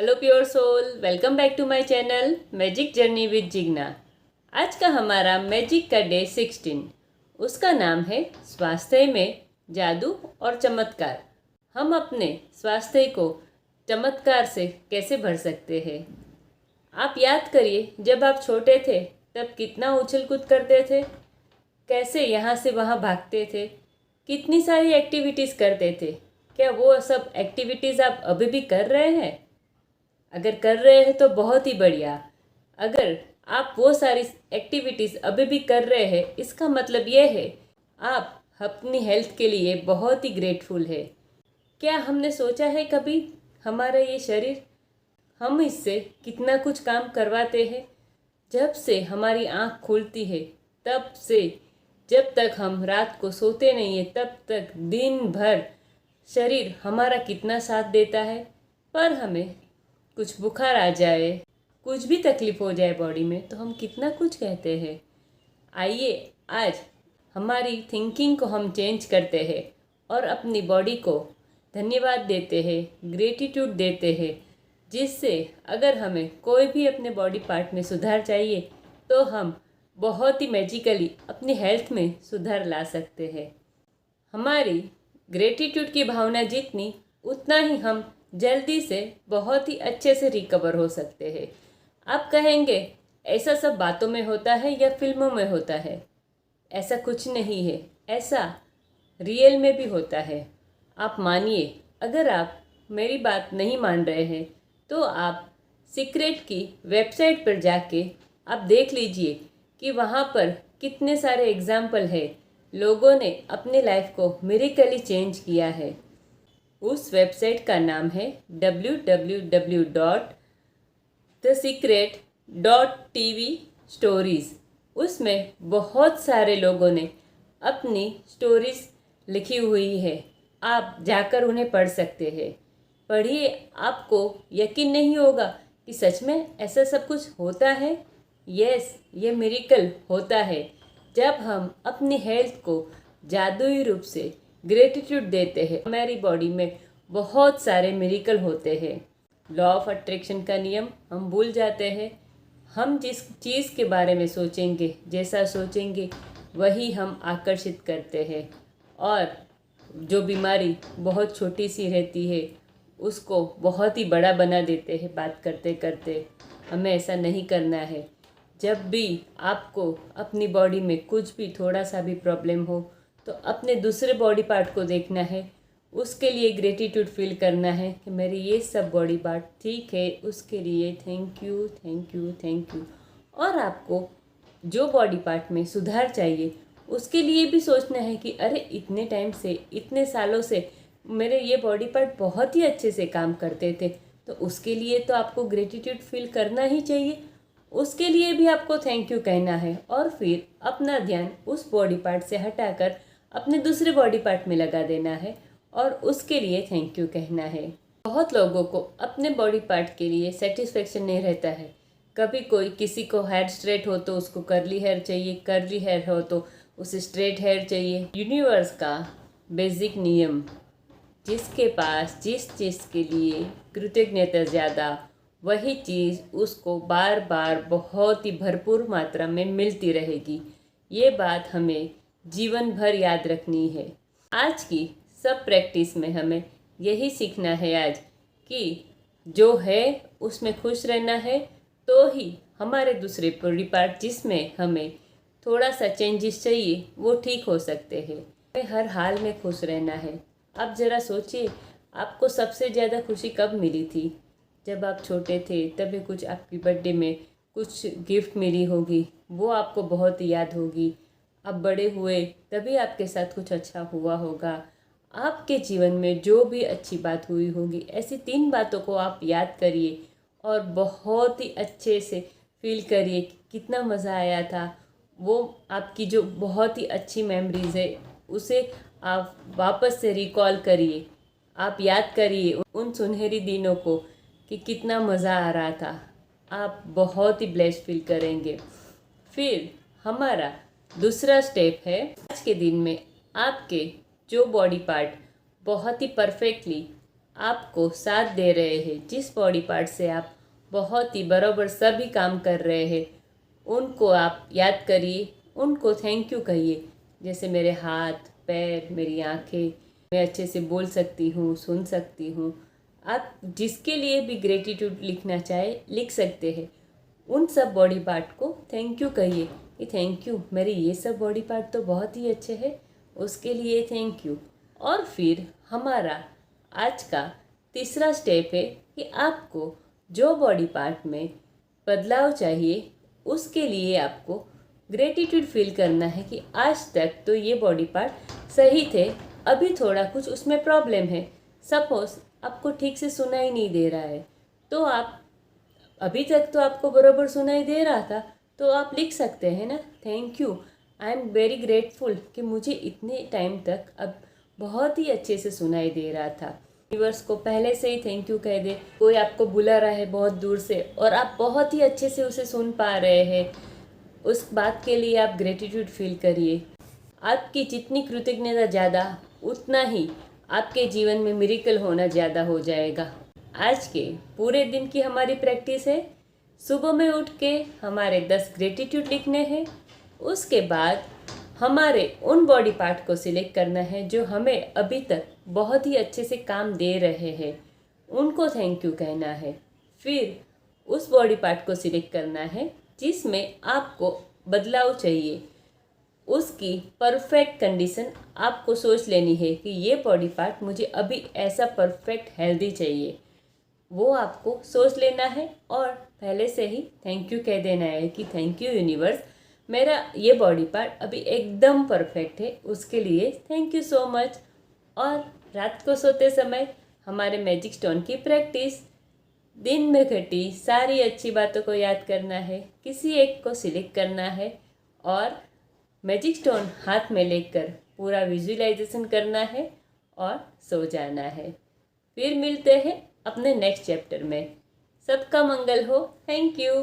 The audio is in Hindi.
Hello pure soul, welcome back to my channel magic journey with Jigna. आज का हमारा मैजिक का डे 16, उसका नाम है स्वास्थ्य में जादू और चमत्कार। हम अपने स्वास्थ्य को चमत्कार से कैसे भर सकते हैं। आप याद करिए, जब आप छोटे थे तब कितना उछल कूद करते थे, कैसे यहाँ से वहाँ भागते थे, कितनी सारी एक्टिविटीज़ करते थे। क्या वो सब एक्टिविटीज़ आप अभी भी कर रहे हैं? अगर कर रहे हैं तो बहुत ही बढ़िया। अगर आप वो सारी एक्टिविटीज़ अभी भी कर रहे हैं, इसका मतलब ये है आप अपनी हेल्थ के लिए बहुत ही ग्रेटफुल है। क्या हमने सोचा है कभी हमारा ये शरीर, हम इससे कितना कुछ काम करवाते हैं। जब से हमारी आँख खुलती है तब से जब तक हम रात को सोते नहीं हैं तब तक दिन भर शरीर हमारा कितना साथ देता है। पर हमें कुछ बुखार आ जाए, कुछ भी तकलीफ हो जाए बॉडी में, तो हम कितना कुछ कहते हैं। आइए आज हमारी थिंकिंग को हम चेंज करते हैं और अपनी बॉडी को धन्यवाद देते हैं, ग्रेटिट्यूड देते हैं, जिससे अगर हमें कोई भी अपने बॉडी पार्ट में सुधार चाहिए तो हम बहुत ही मैजिकली अपनी हेल्थ में सुधार ला सकते हैं। हमारी ग्रेटिट्यूड की भावना जितनी, उतना ही हम जल्दी से बहुत ही अच्छे से रिकवर हो सकते हैं। आप कहेंगे ऐसा सब बातों में होता है या फिल्मों में होता है। ऐसा कुछ नहीं है, ऐसा रियल में भी होता है। आप मानिए, अगर आप मेरी बात नहीं मान रहे हैं तो आप सीक्रेट की वेबसाइट पर जाके आप देख लीजिए कि वहाँ पर कितने सारे एग्जाम्पल है, लोगों ने अपनी लाइफ को मिरेकली चेंज किया है। उस वेबसाइट का नाम है www.thesecret.tv stories। उसमें बहुत सारे लोगों ने अपनी स्टोरीज लिखी हुई है, आप जाकर उन्हें पढ़ सकते हैं। पढ़िए, आपको यकीन नहीं होगा कि सच में ऐसा सब कुछ होता है। यस, ये मिरेकल होता है जब हम अपनी हेल्थ को जादुई रूप से ग्रेटिट्यूड देते हैं। हमारी बॉडी में बहुत सारे मिरेकल होते हैं। लॉ ऑफ अट्रैक्शन का नियम हम भूल जाते हैं। हम जिस चीज़ के बारे में सोचेंगे, जैसा सोचेंगे वही हम आकर्षित करते हैं। और जो बीमारी बहुत छोटी सी रहती है उसको बहुत ही बड़ा बना देते हैं बात करते करते। हमें ऐसा नहीं करना है। जब भी आपको अपनी बॉडी में कुछ भी थोड़ा सा भी प्रॉब्लम हो तो अपने दूसरे बॉडी पार्ट को देखना है, उसके लिए ग्रेटिट्यूड फील करना है कि मेरी ये सब बॉडी पार्ट ठीक है, उसके लिए thank you thank you thank you. और आपको जो बॉडी पार्ट में सुधार चाहिए उसके लिए भी सोचना है कि अरे इतने टाइम से, इतने सालों से मेरे ये बॉडी पार्ट बहुत ही अच्छे से काम करते थे, तो उसके लिए तो आपको ग्रेटिट्यूड फील करना ही चाहिए। उसके लिए भी आपको थैंक यू कहना है और फिर अपना ध्यान उस बॉडी पार्ट से हटाकर अपने दूसरे बॉडी पार्ट में लगा देना है और उसके लिए थैंक यू कहना है। बहुत लोगों को अपने बॉडी पार्ट के लिए सेटिस्फेक्शन नहीं रहता है। कभी कोई किसी को हेयर स्ट्रेट हो तो उसको कर्ली हेयर चाहिए, कर्ली हेयर हो तो उसे स्ट्रेट हेयर चाहिए। यूनिवर्स का बेसिक नियम, जिसके पास जिस चीज़ के लिए कृतज्ञता ज़्यादा, वही चीज़ उसको बार बार बहुत ही भरपूर मात्रा में मिलती रहेगी। ये बात हमें जीवन भर याद रखनी है। आज की सब प्रैक्टिस में हमें यही सीखना है आज कि जो है उसमें खुश रहना है, तो ही हमारे दूसरे बॉडी पार्ट जिसमें हमें थोड़ा सा चेंजेस चाहिए वो ठीक हो सकते हैं। हमें हर हाल में खुश रहना है। आप ज़रा सोचिए, आपको सबसे ज़्यादा खुशी कब मिली थी? जब आप छोटे थे तभी कुछ आपकी बर्थडे में कुछ गिफ्ट मिली होगी, वो आपको बहुत याद होगी। आप बड़े हुए तभी आपके साथ कुछ अच्छा हुआ होगा। आपके जीवन में जो भी अच्छी बात हुई होगी, ऐसी 3 बातों को आप याद करिए और बहुत ही अच्छे से फील करिए कि कितना मज़ा आया था। वो आपकी जो बहुत ही अच्छी मेमोरीज़ है उसे आप वापस से रिकॉल करिए। आप याद करिए उन सुनहरी दिनों को कि कितना मज़ा आ रहा था। आप बहुत ही ब्लेस्ड फील करेंगे। फिर हमारा दूसरा स्टेप है, आज के दिन में आपके जो बॉडी पार्ट बहुत ही परफेक्टली आपको साथ दे रहे हैं, जिस बॉडी पार्ट से आप बहुत ही बराबर सभी काम कर रहे हैं, उनको आप याद करिए, उनको थैंक यू कहिए। जैसे मेरे हाथ, पैर, मेरी आंखें, मैं अच्छे से बोल सकती हूँ, सुन सकती हूँ। आप जिसके लिए भी ग्रेटिट्यूड लिखना चाहे लिख सकते हैं। उन सब बॉडी पार्ट को थैंक यू कहिए कि थैंक यू, मेरे ये सब बॉडी पार्ट तो बहुत ही अच्छे हैं, उसके लिए थैंक यू। और फिर हमारा आज का तीसरा स्टेप है कि आपको जो बॉडी पार्ट में बदलाव चाहिए उसके लिए आपको ग्रेटिट्यूड फील करना है कि आज तक तो ये बॉडी पार्ट सही थे, अभी थोड़ा कुछ उसमें प्रॉब्लम है। सपोज आपको ठीक से सुनाई नहीं दे रहा है, तो आप अभी तक तो आपको बराबर सुनाई दे रहा था, तो आप लिख सकते हैं ना, thank you, I am very grateful कि मुझे इतने टाइम तक अब बहुत ही अच्छे से सुनाई दे रहा था। यूनिवर्स को पहले से ही थैंक यू कह दे। कोई आपको बुला रहा है बहुत दूर से और आप बहुत ही अच्छे से उसे सुन पा रहे हैं, उस बात के लिए आप ग्रेटिट्यूड फील करिए। आपकी जितनी कृतज्ञता ज़्यादा, उतना ही आपके जीवन में मिरेकल होना ज़्यादा हो जाएगा। आज के पूरे दिन की हमारी प्रैक्टिस है, सुबह में उठ के हमारे 10 ग्रेटिट्यूड लिखने हैं। उसके बाद हमारे उन बॉडी पार्ट को सिलेक्ट करना है जो हमें अभी तक बहुत ही अच्छे से काम दे रहे हैं, उनको थैंक यू कहना है। फिर उस बॉडी पार्ट को सिलेक्ट करना है जिसमें आपको बदलाव चाहिए, उसकी परफेक्ट कंडीशन आपको सोच लेनी है कि ये बॉडी पार्ट मुझे अभी ऐसा परफेक्ट हेल्दी चाहिए, वो आपको सोच लेना है और पहले से ही थैंक यू कह देना है कि थैंक यू यूनिवर्स, मेरा ये बॉडी पार्ट अभी एकदम परफेक्ट है, उसके लिए थैंक यू सो मच। और रात को सोते समय हमारे मैजिक स्टोन की प्रैक्टिस, दिन में घटी सारी अच्छी बातों को याद करना है, किसी एक को सिलेक्ट करना है और मैजिक स्टोन हाथ में लेकर पूरा विजुअलाइजेशन करना है और सो जाना है। फिर मिलते हैं अपने नेक्स्ट चैप्टर में। सबका मंगल हो। Thank you.